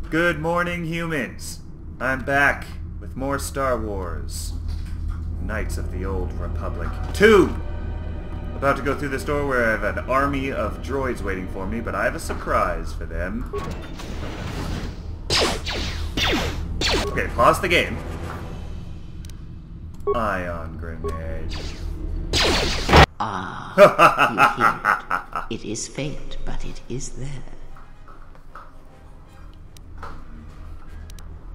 Good morning, humans. I'm back with more Star Wars. Knights of the Old Republic 2! About to go through this door where I have an army of droids waiting for me, but I have a surprise for them. Okay, pause the game. Ion grenade. Ah, you hear it. It is faint, but it is there.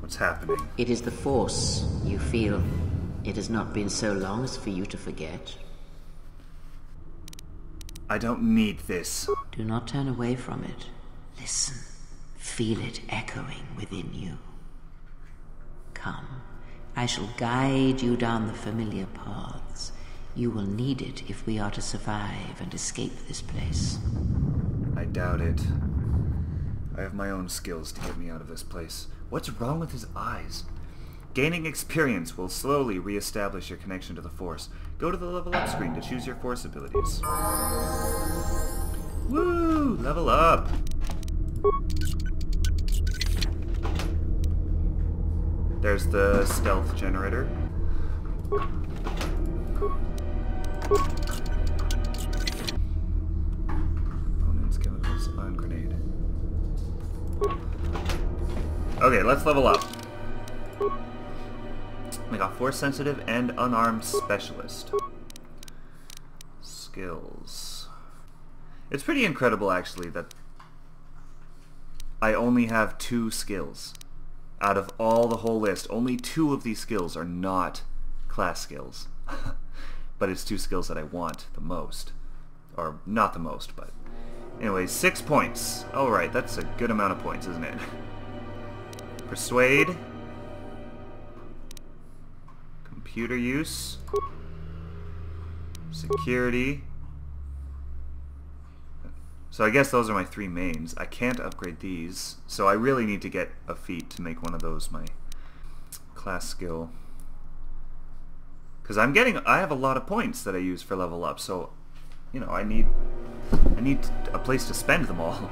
What's happening? It is the Force, you feel. It has not been so long as for you to forget. I don't need this. Do not turn away from it. Listen. Feel it echoing within you. Come. I shall guide you down the familiar paths. You will need it if we are to survive and escape this place. I doubt it. I have my own skills to get me out of this place. What's wrong with his eyes? Gaining experience will slowly re-establish your connection to the Force. Go to the level up screen to choose your Force abilities. Woo! Level up! There's the stealth generator. Components, chemicals, ion grenade. Okay, let's level up. We got Force Sensitive and Unarmed Specialist. Skills. It's pretty incredible, actually, that I only have 2 skills. Out of all the whole list, only 2 of these skills are not class skills. But it's 2 skills that I want the most. Or, not the most, but... Anyway, 6 points. Alright, that's a good amount of points, isn't it? Persuade. Computer use. Security. So I guess those are my 3 mains. I can't upgrade these, so I really need to get a feat to make one of those my class skill. Because I have a lot of points that I use for level up, so, you know, I need a place to spend them all.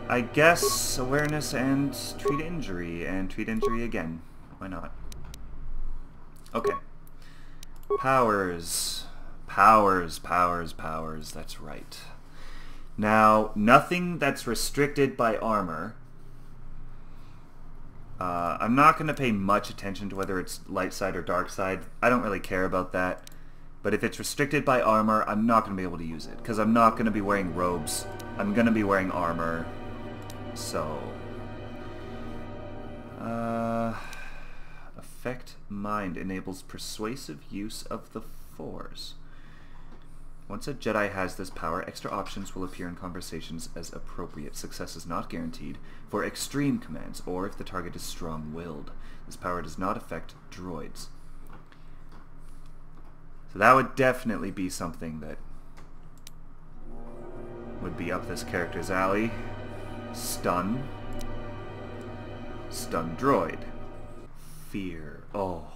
I guess awareness and treat injury again. Why not? Okay. Powers. Powers, that's right. Now, nothing that's restricted by armor. I'm not going to pay much attention to whether it's light side or dark side. I don't really care about that. But if it's restricted by armor, I'm not going to be able to use it. Because I'm not going to be wearing robes. I'm going to be wearing armor. So... Affect Mind enables persuasive use of the Force. Once a Jedi has this power, extra options will appear in conversations as appropriate. Success is not guaranteed for extreme commands, or if the target is strong-willed. This power does not affect droids. So that would definitely be something that would be up this character's alley. Stun. Stun droid. Fear. Oh.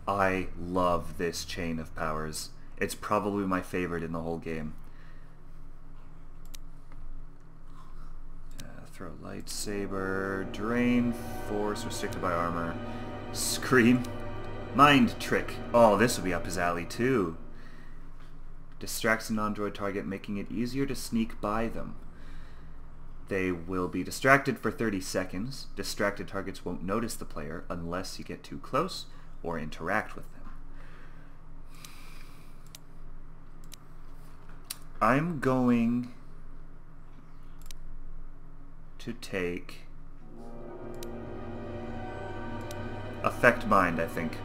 I love this chain of powers. It's probably my favorite in the whole game. Throw lightsaber. Drain. Force. Restricted by armor. Scream. Mind trick. Oh, this would be up his alley too. Distracts a non-droid target, making it easier to sneak by them. They will be distracted for 30 seconds. Distracted targets won't notice the player unless you get too close or interact with them. I'm going to take Affect Mind, I think.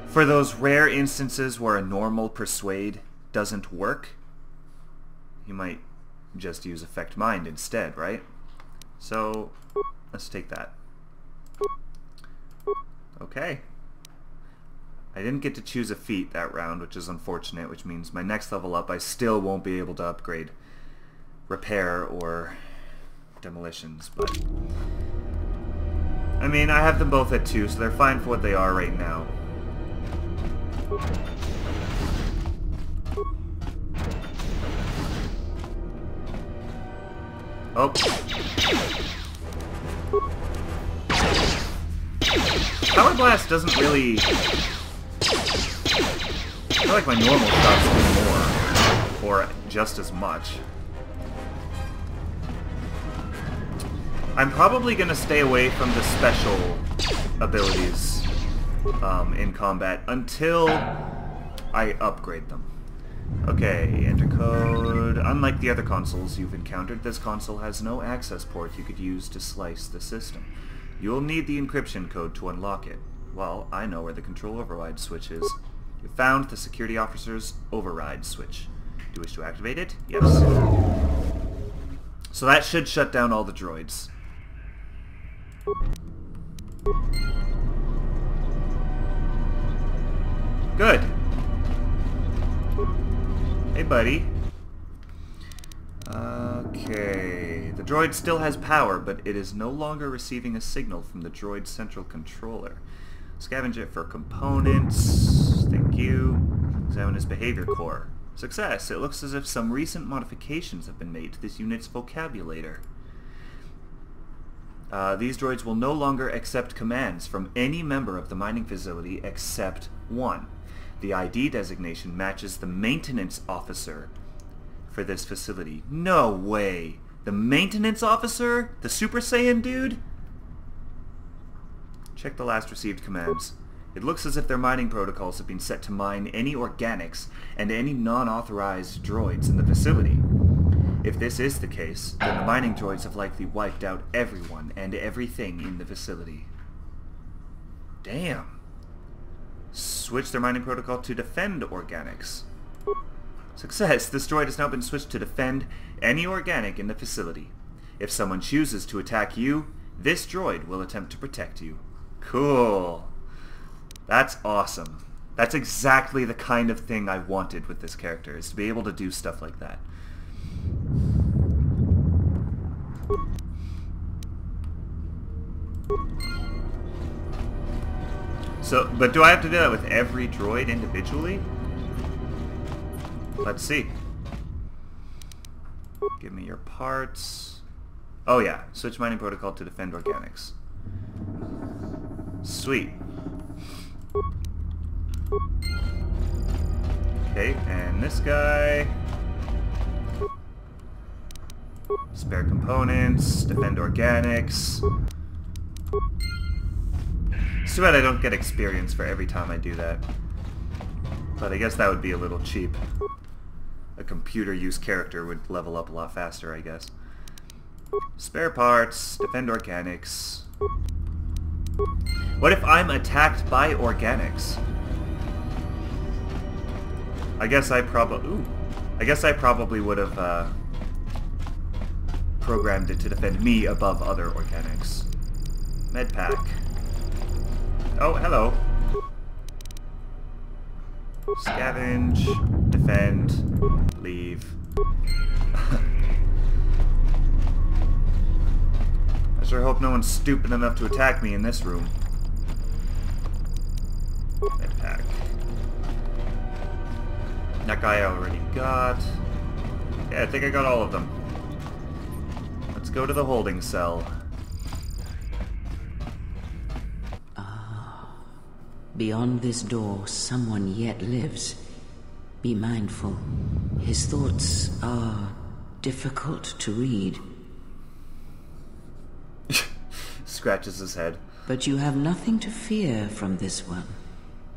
For those rare instances where a normal Persuade doesn't work, you might just use Affect Mind instead, right? So, let's take that. Okay. I didn't get to choose a feat that round, which is unfortunate, which means my next level up I still won't be able to upgrade Repair or Demolitions, but... I mean, I have them both at 2, so they're fine for what they are right now. Oh. Power Blast doesn't really... I feel like my normal shots do more, or just as much. I'm probably going to stay away from the special abilities in combat until I upgrade them. Okay, enter code. Unlike the other consoles you've encountered, this console has no access port you could use to slice the system. You'll need the encryption code to unlock it. Well, I know where the control override switch is. You found the security officer's override switch. Do you wish to activate it? Yes. So that should shut down all the droids. Good. Hey, buddy. Okay. The droid still has power, but it is no longer receiving a signal from the droid's central controller. Scavenge it for components. Thank you. Examine his behavior core. Success. It looks as if some recent modifications have been made to this unit's vocabulator. These droids will no longer accept commands from any member of the mining facility except one. The ID designation matches the maintenance officer for this facility. No way! The maintenance officer? The Super Saiyan dude? Check the last received commands. It looks as if their mining protocols have been set to mine any organics and any non-authorized droids in the facility. If this is the case, then the mining droids have likely wiped out everyone and everything in the facility. Damn. Switch their mining protocol to defend organics. Success! This droid has now been switched to defend any organic in the facility. If someone chooses to attack you, this droid will attempt to protect you. Cool. That's awesome. That's exactly the kind of thing I wanted with this character, is to be able to do stuff like that. So, but do I have to do that with every droid individually? Let's see. Give me your parts. Oh yeah, switch mining protocol to defend organics. Sweet. Okay, and this guy. Spare components, defend organics. It's too bad I don't get experience for every time I do that. But I guess that would be a little cheap. A computer use character would level up a lot faster, I guess. Spare parts, defend organics. What if I'm attacked by organics? I guess I probably would have programmed it to defend me above other organics. Med pack. Oh, hello. Scavenge, defend, leave. I sure hope no one's stupid enough to attack me in this room. Med pack. That guy I already got. Yeah, I think I got all of them. Let's go to the holding cell. Beyond this door, someone yet lives. Be mindful. His thoughts are difficult to read. Scratches his head. But you have nothing to fear from this one.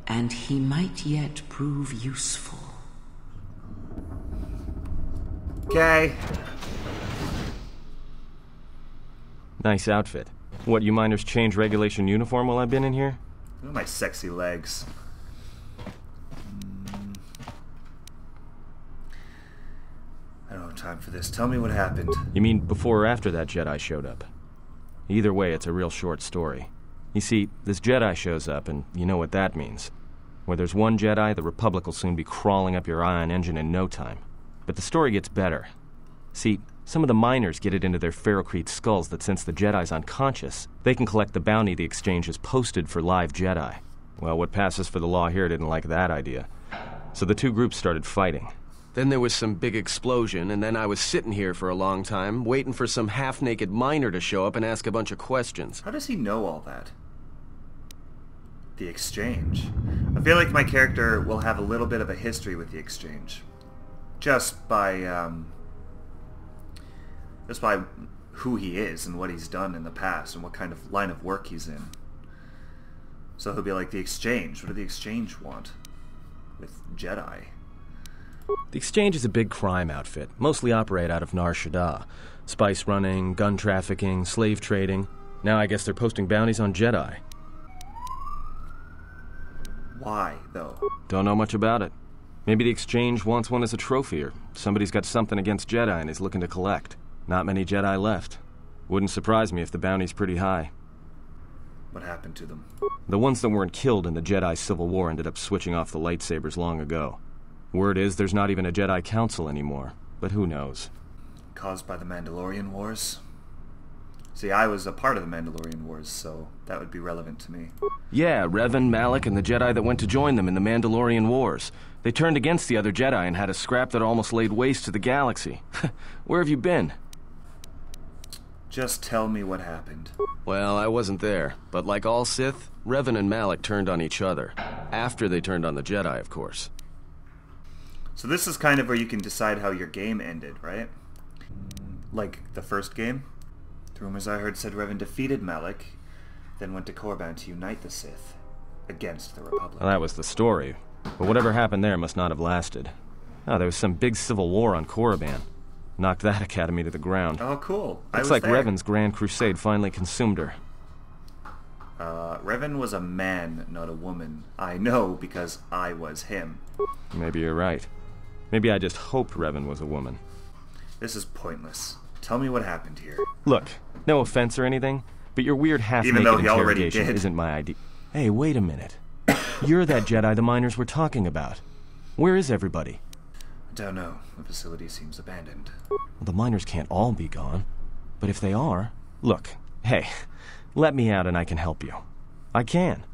And he might yet prove useful. Okay. Nice outfit. What, you miners change regulation uniform while I've been in here? Look at my sexy legs. I don't have time for this. Tell me what happened. You mean before or after that Jedi showed up? Either way, it's a real short story. You see, this Jedi shows up, and you know what that means. Where there's one Jedi, the Republic will soon be crawling up your ion engine in no time. But the story gets better. See, some of the miners get it into their ferrocrete skulls that since the Jedi's unconscious, they can collect the bounty the exchange has posted for live Jedi. Well, what passes for the law here didn't like that idea. So the two groups started fighting. Then there was some big explosion, and then I was sitting here for a long time, waiting for some half-naked miner to show up and ask a bunch of questions. How does he know all that? The exchange. I feel like my character will have a little bit of a history with the exchange. Just by who he is and what he's done in the past and what kind of line of work he's in. So he'll be like, the exchange. What do the exchange want with Jedi? The exchange is a big crime outfit, mostly operate out of Nar Shaddaa. Spice running, gun trafficking, slave trading. Now I guess they're posting bounties on Jedi. Why, though? Don't know much about it. Maybe the exchange wants one as a trophy, or somebody's got something against Jedi and is looking to collect. Not many Jedi left. Wouldn't surprise me if the bounty's pretty high. What happened to them? The ones that weren't killed in the Jedi Civil War ended up switching off the lightsabers long ago. Word is there's not even a Jedi Council anymore, but who knows? Caused by the Mandalorian Wars? See, I was a part of the Mandalorian Wars, so that would be relevant to me. Yeah, Revan, Malak, and the Jedi that went to join them in the Mandalorian Wars. They turned against the other Jedi and had a scrap that almost laid waste to the galaxy. Where have you been? Just tell me what happened. Well, I wasn't there, but like all Sith, Revan and Malak turned on each other. After they turned on the Jedi, of course. So this is kind of where you can decide how your game ended, right? Like the first game? The rumors I heard said Revan defeated Malak, then went to Korriban to unite the Sith against the Republic. Well, that was the story. But whatever happened there must not have lasted. Oh, there was some big civil war on Korriban. Knocked that academy to the ground. Oh, cool. Looks like Revan's grand crusade finally consumed her. Revan was a man, not a woman. I know because I was him. Maybe you're right. Maybe I just hoped Revan was a woman. This is pointless. Tell me what happened here. Look, no offense or anything, but your weird half-naked interrogation isn't my idea. Hey, wait a minute. You're that Jedi the miners were talking about. Where is everybody? I don't know. The facility seems abandoned. Well, the miners can't all be gone. But if they are... Look, hey, let me out and I can help you. I can.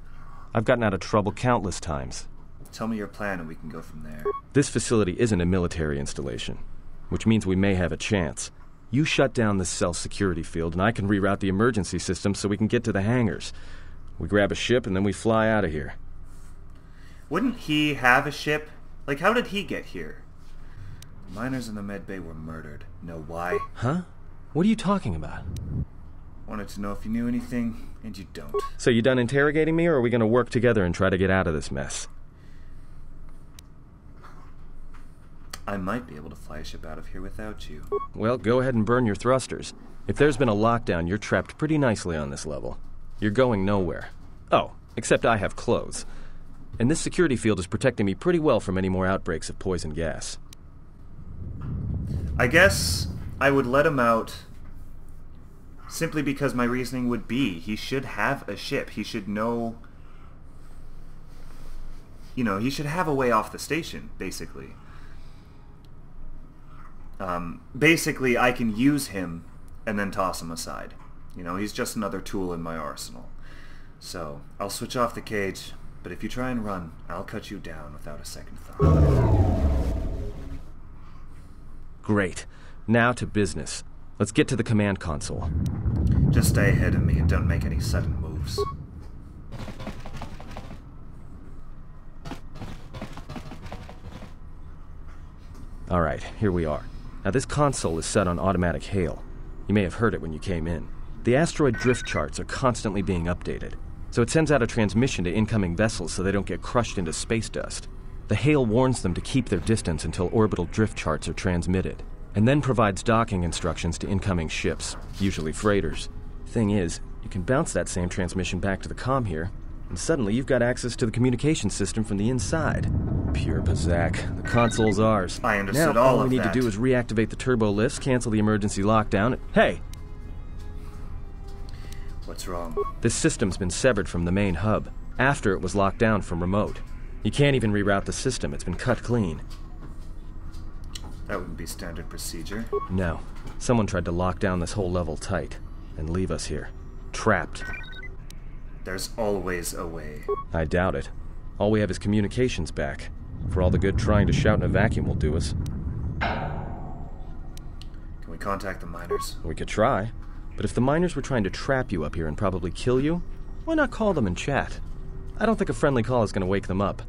I've gotten out of trouble countless times. Tell me your plan and we can go from there. This facility isn't a military installation, which means we may have a chance. You shut down this cell security field and I can reroute the emergency system so we can get to the hangars. We grab a ship and then we fly out of here. Wouldn't he have a ship? Like, how did he get here? The miners in the med bay were murdered. Know why? Huh? What are you talking about? Wanted to know if you knew anything, and you don't. So you done interrogating me, or are we going to work together and try to get out of this mess? I might be able to fly a ship out of here without you. Well, go ahead and burn your thrusters. If there's been a lockdown, you're trapped pretty nicely on this level. You're going nowhere. Oh, except I have clothes. And this security field is protecting me pretty well from any more outbreaks of poison gas. I guess I would let him out simply because my reasoning would be he should have a ship. He should know... You know, he should have a way off the station, basically. Basically, I can use him and then toss him aside. You know, he's just another tool in my arsenal. So, I'll switch off the cage, but if you try and run, I'll cut you down without a second thought. Great. Now to business. Let's get to the command console. Just stay ahead of me and don't make any sudden moves. Alright, here we are. Now this console is set on automatic hail. You may have heard it when you came in. The asteroid drift charts are constantly being updated, so it sends out a transmission to incoming vessels so they don't get crushed into space dust. The hail warns them to keep their distance until orbital drift charts are transmitted, and then provides docking instructions to incoming ships, usually freighters. Thing is, you can bounce that same transmission back to the comm here, and suddenly you've got access to the communication system from the inside. Pure Bazak. The console's ours. I understood now, all we of need that. to do is reactivate the turbo lifts, cancel the emergency lockdown. Hey! What's wrong? This system's been severed from the main hub, after it was locked down from remote. You can't even reroute the system, it's been cut clean. That wouldn't be standard procedure. No. Someone tried to lock down this whole level tight, and leave us here. Trapped. There's always a way. I doubt it. All we have is communications back. For all the good trying to shout in a vacuum will do us. Can we contact the miners? We could try. But if the miners were trying to trap you up here and probably kill you, why not call them and chat? I don't think a friendly call is going to wake them up.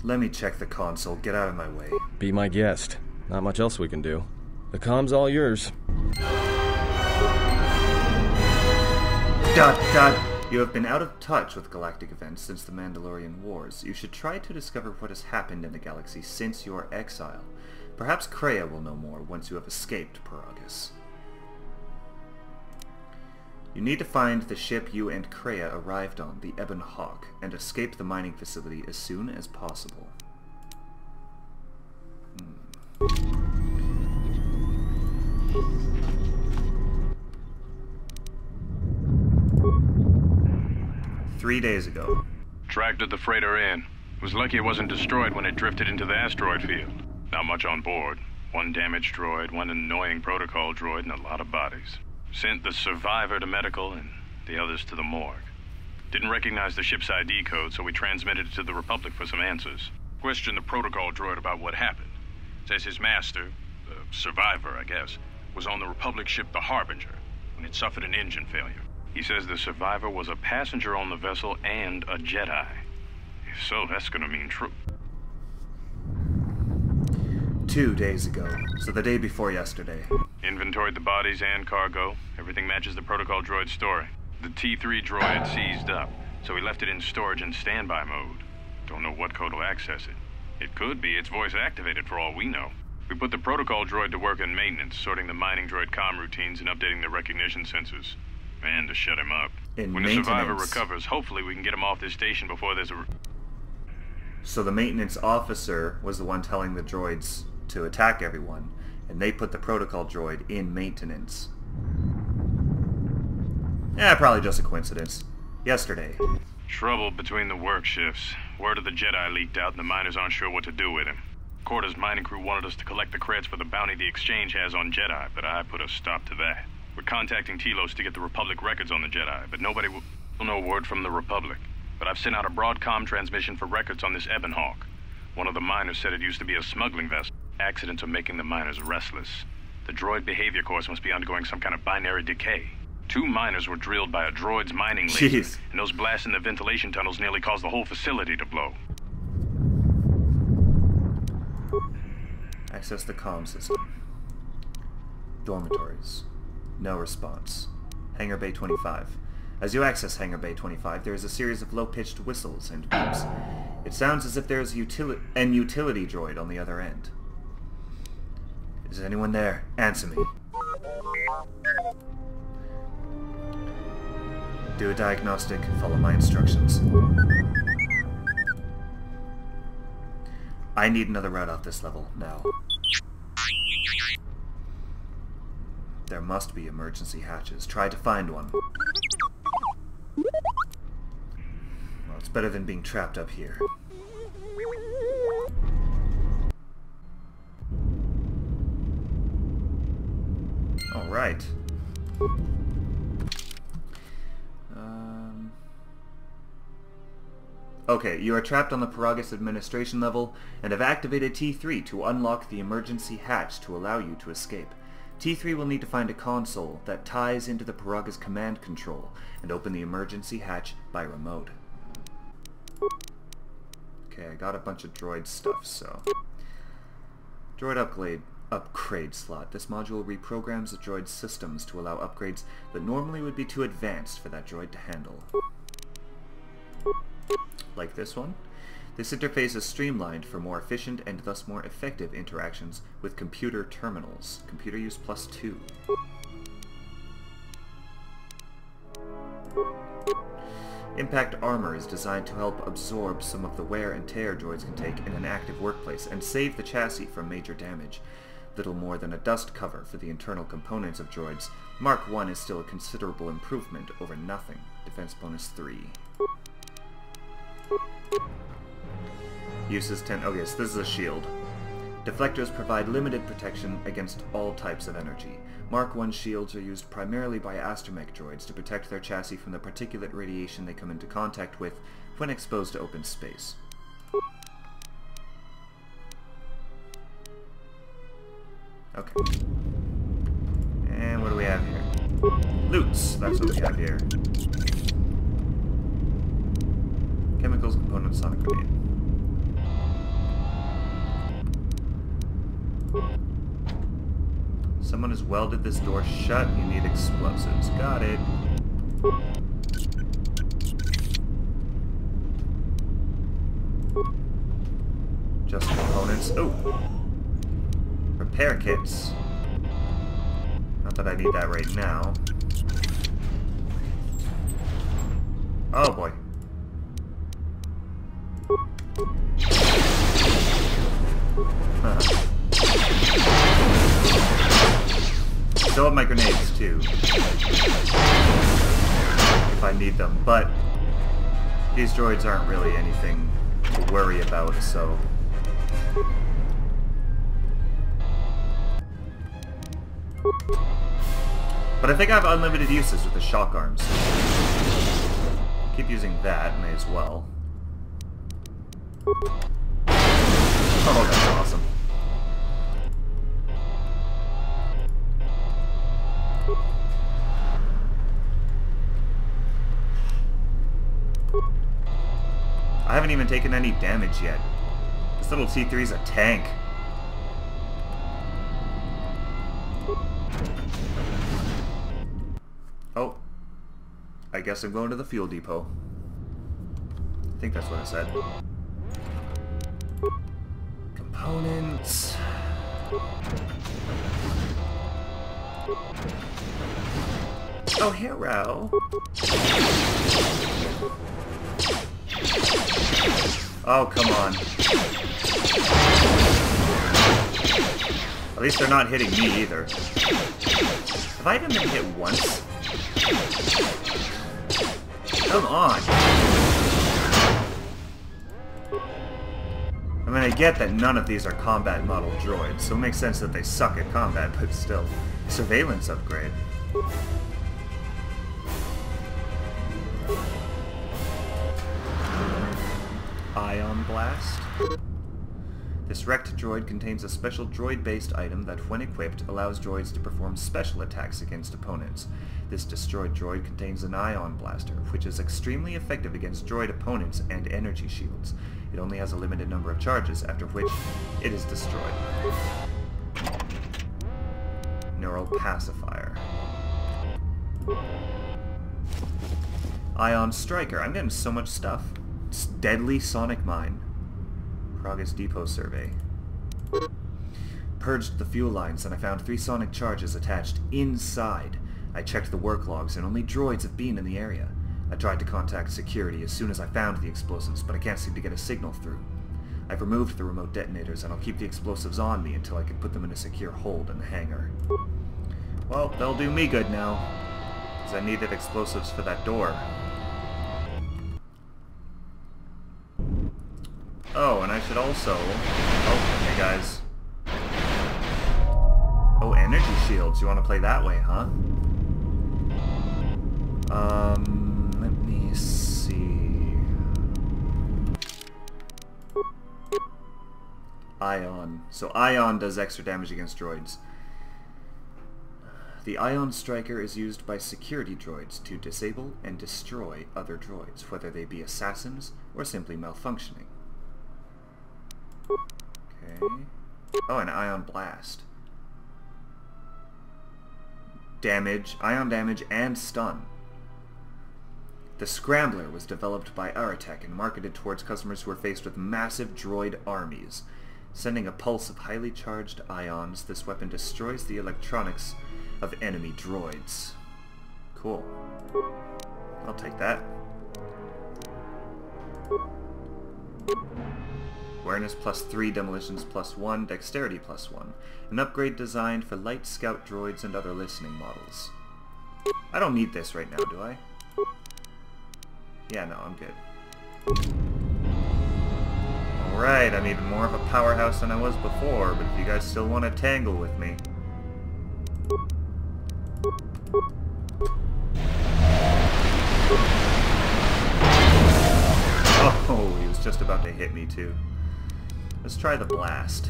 Let me check the console. Get out of my way. Be my guest. Not much else we can do. The comm's all yours. You have been out of touch with galactic events since the Mandalorian Wars. You should try to discover what has happened in the galaxy since your exile. Perhaps Kreia will know more once you have escaped Peragus. You need to find the ship you and Kreia arrived on, the Ebon Hawk, and escape the mining facility as soon as possible. 3 days ago. Tracked the freighter in. Was lucky it wasn't destroyed when it drifted into the asteroid field. Not much on board. One damaged droid, one annoying protocol droid, and a lot of bodies. Sent the survivor to medical and the others to the morgue. Didn't recognize the ship's ID code, so we transmitted it to the Republic for some answers. Questioned the protocol droid about what happened. Says his master, the survivor, I guess, was on the Republic ship the Harbinger when it suffered an engine failure. He says the survivor was a passenger on the vessel and a Jedi. If so, that's gonna mean true. 2 days ago, so the day before yesterday. Inventoried the bodies and cargo. Everything matches the protocol droid's story. The T3 droid seized up, so we left it in storage in standby mode. Don't know what code will access it. It could be it's voice activated for all we know. We put the protocol droid to work in maintenance, sorting the mining droid comm routines and updating the recognition sensors. Man, to shut him up. When the survivor recovers, hopefully we can get him off this station before there's a... So the maintenance officer was the one telling the droids to attack everyone, and they put the protocol droid in maintenance. Yeah, probably just a coincidence. Yesterday. Trouble between the work shifts. Word of the Jedi leaked out and the miners aren't sure what to do with him. Quarter's mining crew wanted us to collect the creds for the bounty the Exchange has on Jedi, but I put a stop to that. We're contacting Telos to get the Republic records on the Jedi, but nobody will know word from the Republic. But I've sent out a broadcom transmission for records on this Ebon Hawk. One of the miners said it used to be a smuggling vessel. Accidents are making the miners restless. The droid behavior course must be undergoing some kind of binary decay. 2 miners were drilled by a droid's mining laser, and those blasts in the ventilation tunnels nearly caused the whole facility to blow. Access the comm system. Dormitories. No response. Hangar Bay 25. As you access Hangar Bay 25, there is a series of low-pitched whistles and beeps. It sounds as if there is an utility droid on the other end. Is anyone there? Answer me. Do a diagnostic, follow my instructions. I need another route off this level, now. There must be emergency hatches. Try to find one. Well, it's better than being trapped up here. Alright. Okay, you are trapped on the Peragus administration level and have activated T3 to unlock the emergency hatch to allow you to escape. T3 will need to find a console that ties into the Peragus command control and open the emergency hatch by remote. Okay, I got a bunch of droid stuff, so... Droid upgrade slot. This module reprograms the droid's systems to allow upgrades that normally would be too advanced for that droid to handle. Like this one. This interface is streamlined for more efficient and thus more effective interactions with computer terminals. Computer use +2. Impact armor is designed to help absorb some of the wear and tear droids can take in an active workplace and save the chassis from major damage. Little more than a dust cover for the internal components of droids, Mark 1 is still a considerable improvement over nothing. Defense bonus 3. Uses 10. Okay, so this is a shield. Deflectors provide limited protection against all types of energy. Mark 1 shields are used primarily by astromech droids to protect their chassis from the particulate radiation they come into contact with when exposed to open space. Okay. And what do we have here? Loots! That's what we have here. Chemicals, components, sonic grenade. Someone has welded this door shut. You need explosives. Got it. Just components. Oh! Repair kits. Not that I need that right now. Oh boy. Still have my grenades too. If I need them, but these droids aren't really anything to worry about, so... But I think I have unlimited uses with the shock arms. Keep using that, may as well. Oh, that's awesome. I haven't even taken any damage yet. This little T3's a tank. Oh. I guess I'm going to the fuel depot. I think that's what I said. Components. Oh, hero. Oh, come on. At least they're not hitting me either. Have I even been hit once? Come on. I mean, I get that none of these are combat model droids, so it makes sense that they suck at combat, but still. Surveillance upgrade. Ion Blast. This wrecked droid contains a special droid-based item that, when equipped, allows droids to perform special attacks against opponents. This destroyed droid contains an ion blaster, which is extremely effective against droid opponents and energy shields. It only has a limited number of charges, after which it is destroyed. Neural Pacifier. Ion Striker. I'm getting so much stuff. Deadly Sonic Mine. Progress Depot Survey. Purged the fuel lines and I found 3 sonic charges attached inside. I checked the work logs and only droids have been in the area. I tried to contact security as soon as I found the explosives, but I can't seem to get a signal through. I've removed the remote detonators and I'll keep the explosives on me until I can put them in a secure hold in the hangar. Well, they'll do me good now, because I needed explosives for that door. Oh, and I should also... Oh, hey guys. Oh, energy shields. You want to play that way, huh? Let me see... Ion. So Ion does extra damage against droids. The Ion Striker is used by security droids to disable and destroy other droids, whether they be assassins or simply malfunctioning. Okay. Oh, an Ion Blast. Damage, Ion damage, and stun. The Scrambler was developed by Aratech and marketed towards customers who are faced with massive droid armies. Sending a pulse of highly charged ions, this weapon destroys the electronics of enemy droids. Cool. I'll take that. Awareness +3, demolitions +1, dexterity +1. An upgrade designed for light scout droids and other listening models. I don't need this right now, do I? Yeah, no, I'm good. Alright, I'm even more of a powerhouse than I was before, but if you guys still want to tangle with me... Oh, he was just about to hit me too. Let's try the blast.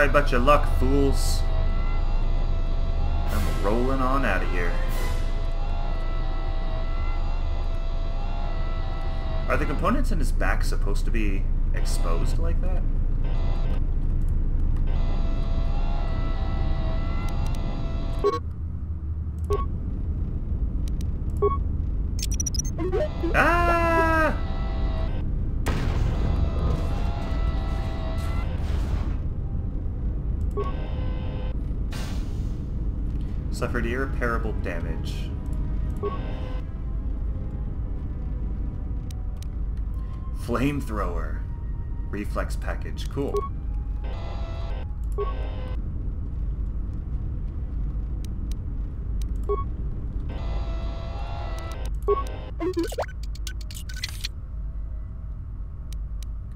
Sorry about your luck, fools. I'm rolling on out of here. Are the components in his back supposed to be exposed like that? Ah! Suffered irreparable damage. Flamethrower. Reflex package. Cool.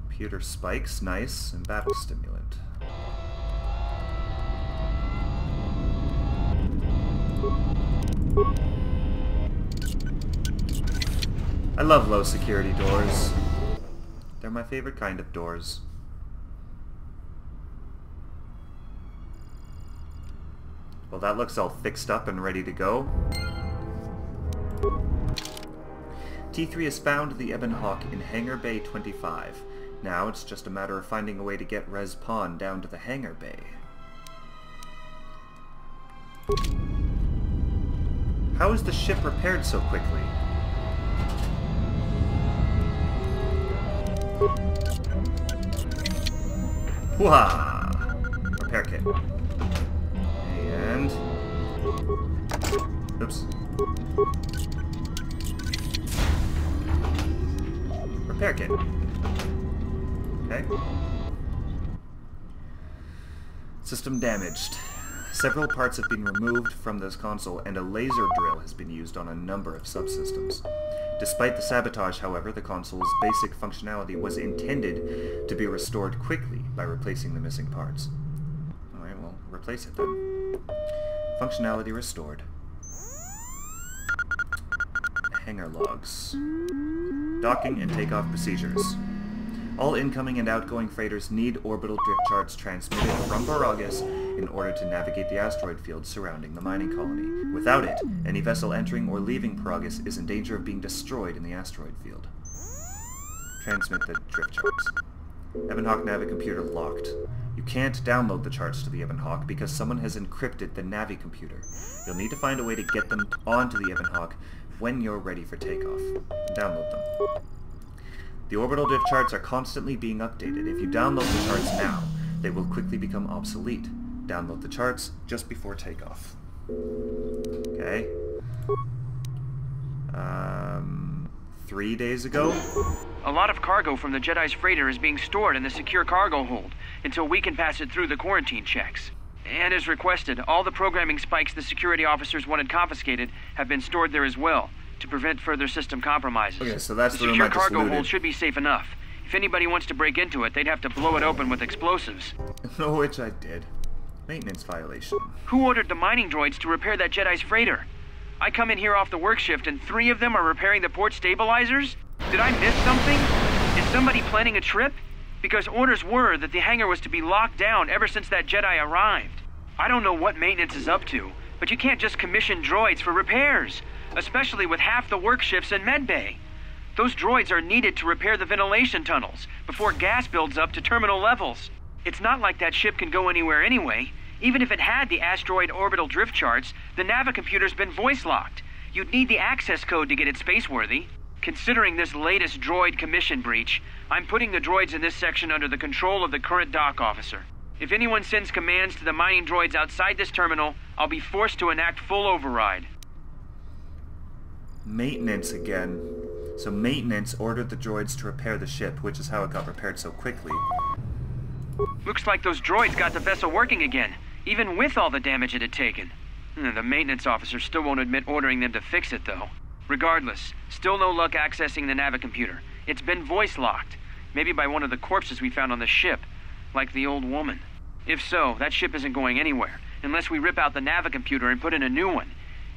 Computer spikes. Nice. And battle stimulant. I love low security doors. They're my favorite kind of doors. Well, that looks all fixed up and ready to go. T3 has found the Ebon Hawk in Hangar Bay 25. Now it's just a matter of finding a way to get Res Pawn down to the Hangar Bay. How is the ship repaired so quickly? Wah! Repair kit. And... oops. Repair kit. Okay. System damaged. Several parts have been removed from this console, and a laser drill has been used on a number of subsystems. Despite the sabotage, however, the console's basic functionality was intended to be restored quickly by replacing the missing parts. Alright, well, replace it then. Functionality restored. Hangar logs. Docking and takeoff procedures. All incoming and outgoing freighters need orbital drift charts transmitted from Baragas in order to navigate the asteroid field surrounding the mining colony. Without it, any vessel entering or leaving Baragas is in danger of being destroyed in the asteroid field. Transmit the drift charts. Ebon Hawk Navi computer locked. You can't download the charts to the Ebon Hawk because someone has encrypted the Navi computer. You'll need to find a way to get them onto the Ebon Hawk when you're ready for takeoff. Download them. The orbital drift charts are constantly being updated. If you download the charts now, they will quickly become obsolete. Download the charts just before takeoff. Okay. 3 days ago? A lot of cargo from the Jedi's freighter is being stored in the secure cargo hold until we can pass it through the quarantine checks. And as requested, all the programming spikes the security officers wanted confiscated have been stored there as well, to prevent further system compromises. Okay, so that's the room secure I just cargo looted. hold should be safe enough. If anybody wants to break into it, they'd have to blow it open with explosives. Which I did. Maintenance violation. Who ordered the mining droids to repair that Jedi's freighter? I come in here off the work shift and 3 of them are repairing the port stabilizers? Did I miss something? Is somebody planning a trip? Because orders were that the hangar was to be locked down ever since that Jedi arrived. I don't know what maintenance is up to, but you can't just commission droids for repairs, especially with half the work shifts in medbay. Those droids are needed to repair the ventilation tunnels before gas builds up to terminal levels. It's not like that ship can go anywhere anyway. Even if it had the asteroid orbital drift charts, the Navicomputer's been voice-locked. You'd need the access code to get it spaceworthy. Considering this latest droid commission breach, I'm putting the droids in this section under the control of the current dock officer. If anyone sends commands to the mining droids outside this terminal, I'll be forced to enact full override. Maintenance again. So maintenance ordered the droids to repair the ship, which is how it got repaired so quickly. Looks like those droids got the vessel working again, even with all the damage it had taken. The maintenance officer still won't admit ordering them to fix it, though. Regardless, still no luck accessing the Navicomputer. It's been voice-locked, maybe by one of the corpses we found on the ship, like the old woman. If so, that ship isn't going anywhere, unless we rip out the Navicomputer and put in a new one,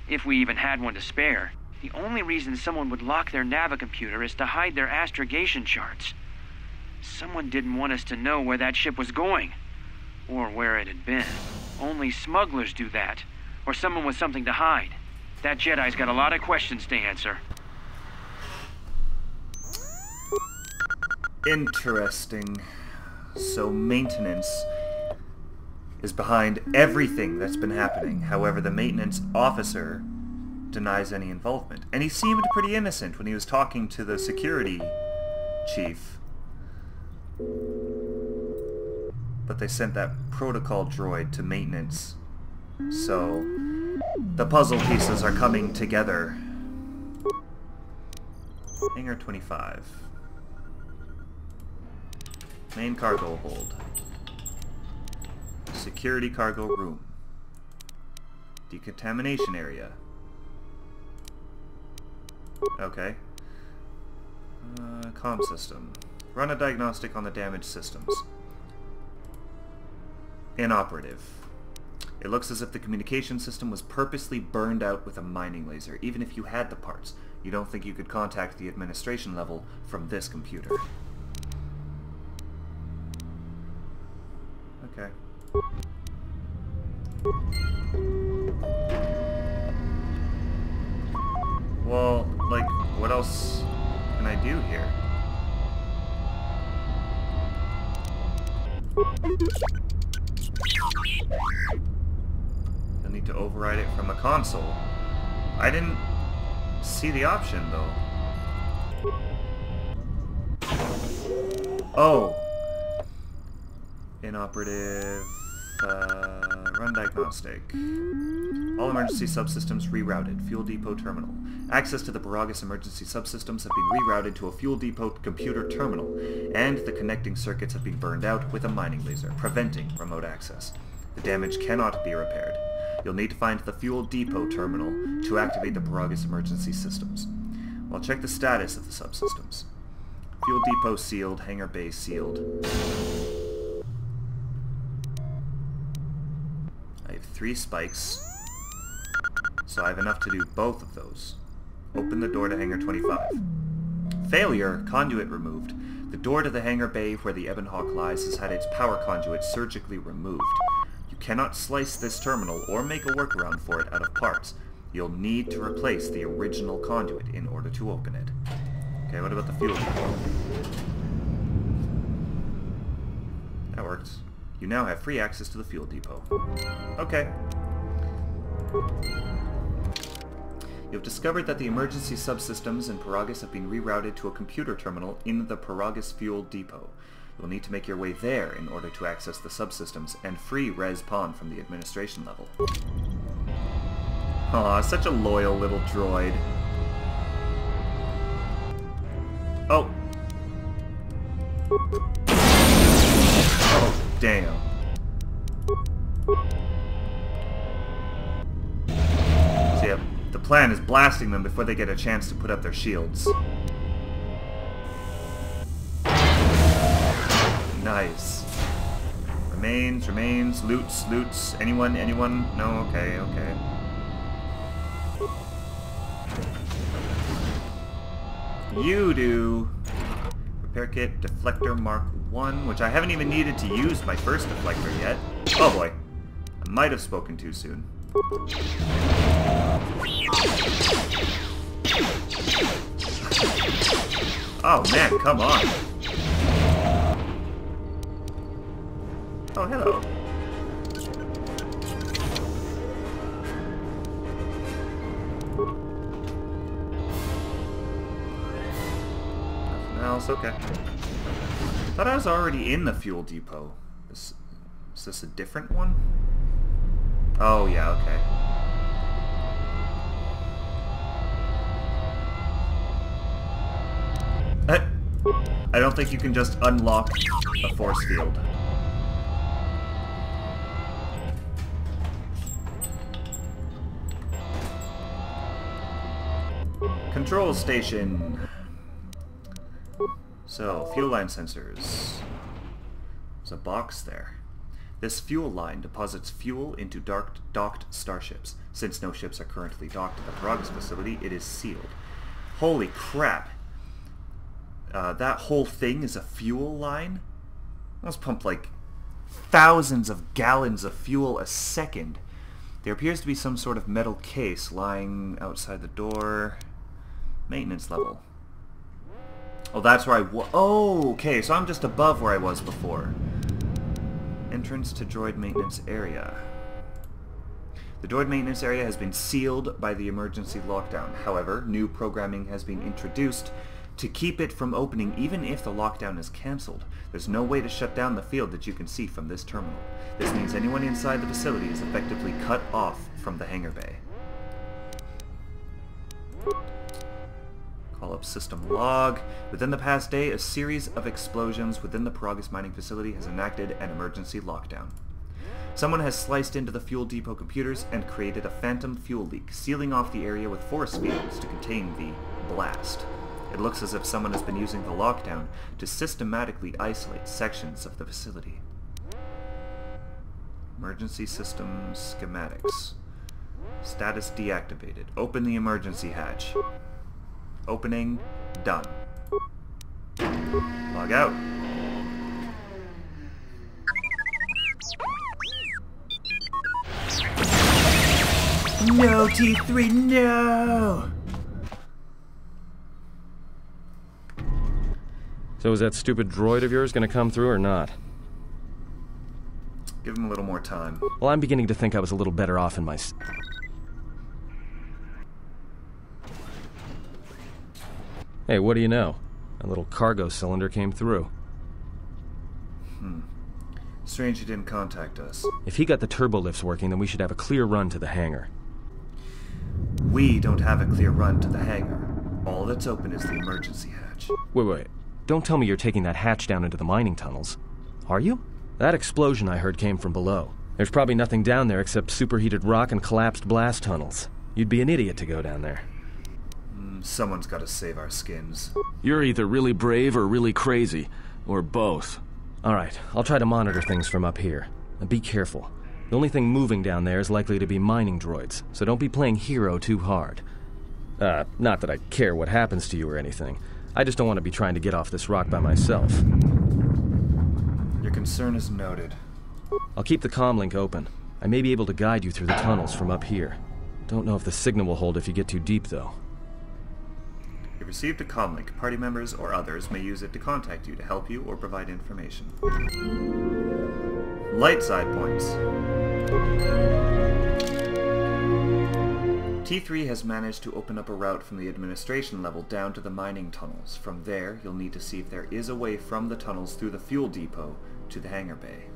if we even had one to spare. The only reason someone would lock their Navicomputer is to hide their astrogation charts. Someone didn't want us to know where that ship was going, Or where it had been. Only smugglers do that. Or someone with something to hide. That Jedi's got a lot of questions to answer. Interesting. So maintenance is behind everything that's been happening. However, the maintenance officer denies any involvement. And he seemed pretty innocent when he was talking to the security chief. But they sent that protocol droid to maintenance. So the puzzle pieces are coming together. Hangar 25. Main cargo hold. Security cargo room. Decontamination area. Okay. Comm system. Run a diagnostic on the damaged systems. Inoperative. It looks as if the communication system was purposely burned out with a mining laser. Even if you had the parts, you don't think you could contact the administration level from this computer. Okay. Well, like, what else can I do here? You'll need to override it from a console. I didn't see the option, though. Oh! Inoperative... run diagnostic. All emergency subsystems rerouted. Fuel depot terminal. Access to the Paragus emergency subsystems have been rerouted to a fuel depot computer terminal, and the connecting circuits have been burned out with a mining laser, preventing remote access. The damage cannot be repaired. You'll need to find the fuel depot terminal to activate the Paragus emergency systems. I'll check the status of the subsystems. Fuel depot sealed, hangar bay sealed. I have 3 spikes, so I have enough to do both of those. Open the door to hangar 25. Failure, conduit removed. The door to the hangar bay where the Ebon Hawk lies has had its power conduit surgically removed. You cannot slice this terminal or make a workaround for it out of parts. You'll need to replace the original conduit in order to open it. Okay, what about the fuel depot? That worked. You now have free access to the fuel depot. Okay. You've discovered that the emergency subsystems in Paragus have been rerouted to a computer terminal in the Paragus fuel depot. You'll need to make your way there in order to access the subsystems and free Res Pon from the administration level. Aw, such a loyal little droid. Oh! Oh, damn. So yeah, the plan is blasting them before they get a chance to put up their shields. Nice. Remains, loots. Anyone? No? Okay. You do. Repair kit, deflector Mark 1, which I haven't even needed to use my first deflector yet. Oh boy. I might have spoken too soon. Oh man, come on. Oh, hello. Nothing else? Okay. Thought I was already in the fuel depot. Is this a different one? Oh, yeah, okay. I don't think you can just unlock a force field. Control station. So, fuel line sensors. There's a box there. This fuel line deposits fuel into docked starships. Since no ships are currently docked at the Paragus facility, it is sealed. Holy crap! That whole thing is a fuel line? That was pumped like thousands of gallons of fuel a second. There appears to be some sort of metal case lying outside the door. Maintenance level. Oh, that's where I was. Oh, okay, so I'm just above where I was before. Entrance to droid maintenance area. The droid maintenance area has been sealed by the emergency lockdown. However, new programming has been introduced to keep it from opening even if the lockdown is cancelled. There's no way to shut down the field that you can see from this terminal. This means anyone inside the facility is effectively cut off from the hangar bay. Call up system log. Within the past day, a series of explosions within the Peragus mining facility has enacted an emergency lockdown. Someone has sliced into the fuel depot computers and created a phantom fuel leak, sealing off the area with force fields to contain the blast. It looks as if someone has been using the lockdown to systematically isolate sections of the facility. Emergency systems schematics. Status deactivated. Open the emergency hatch. Opening. Done. Log out. No, T3, no! So is that stupid droid of yours gonna come through or not? Give him a little more time. Well, I'm beginning to think I was a little better off in my... Hey, what do you know? A little cargo cylinder came through. Strange he didn't contact us. If he got the turbo lifts working, then we should have a clear run to the hangar. We don't have a clear run to the hangar. All that's open is the emergency hatch. Wait. Don't tell me you're taking that hatch down into the mining tunnels. Are you? That explosion I heard came from below. There's probably nothing down there except superheated rock and collapsed blast tunnels. You'd be an idiot to go down there. Someone's got to save our skins. You're either really brave or really crazy. Or both. Alright, I'll try to monitor things from up here. And be careful. The only thing moving down there is likely to be mining droids, so don't be playing hero too hard. Not that I care what happens to you or anything. I just don't want to be trying to get off this rock by myself. Your concern is noted. I'll keep the comlink open. I may be able to guide you through the tunnels from up here. Don't know if the signal will hold if you get too deep, though. You received a comlink. Party members or others may use it to contact you to help you or provide information. Light side points. T3 has managed to open up a route from the administration level down to the mining tunnels. From there, you'll need to see if there is a way from the tunnels through the fuel depot to the hangar bay.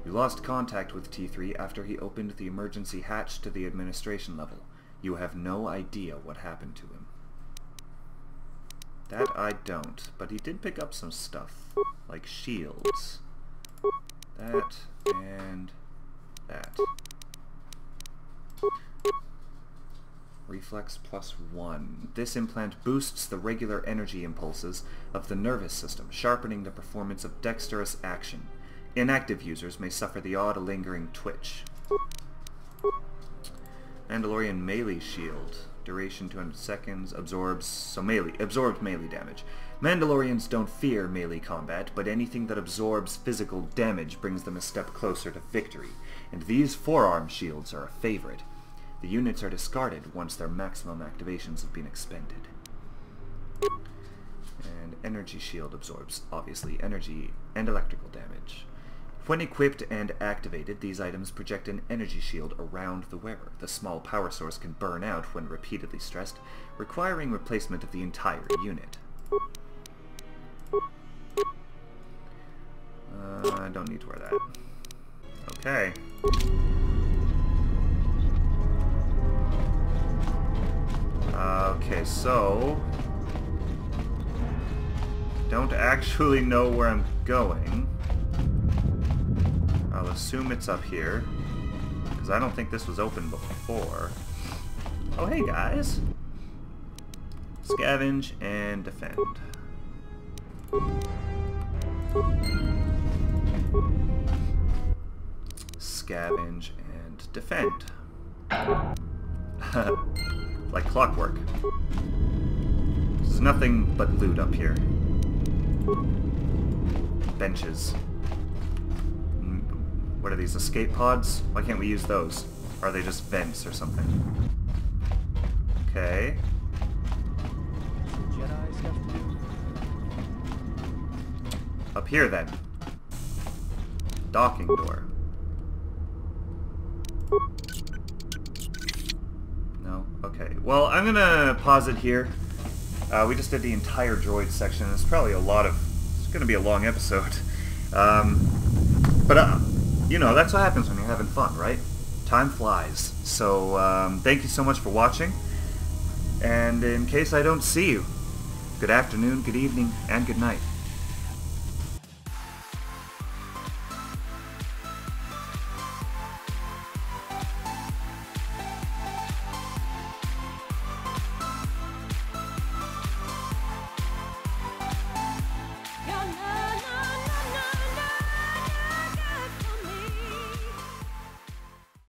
You lost contact with T3 after he opened the emergency hatch to the administration level. You have no idea what happened to him. That I don't, but he did pick up some stuff, like shields. That, and that. Reflex +1. This implant boosts the regular energy impulses of the nervous system, sharpening the performance of dexterous action. Inactive users may suffer the odd lingering twitch. Mandalorian melee shield. Duration 200 seconds. Absorbs melee damage. Mandalorians don't fear melee combat, but anything that absorbs physical damage brings them a step closer to victory, and these forearm shields are a favorite. The units are discarded once their maximum activations have been expended. And energy shield absorbs, obviously, energy and electrical damage. When equipped and activated, these items project an energy shield around the wearer. The small power source can burn out when repeatedly stressed, requiring replacement of the entire unit. I don't need to wear that. Okay. Okay, so... don't actually know where I'm going. I'll assume it's up here, because I don't think this was open before. Oh, hey guys! Scavenge and defend. Scavenge and defend. Like clockwork. There's nothing but loot up here. Benches. What are these, escape pods? Why can't we use those? Or are they just vents or something? Okay. Jedi stuff to do. Up here then. Docking door. No? Okay. Well, I'm gonna pause it here. We just did the entire droid section. It's probably a lot of... It's gonna be a long episode. But, you know, that's what happens when you're having fun, right? Time flies. So, thank you so much for watching. And in case I don't see you, good afternoon, good evening, and good night.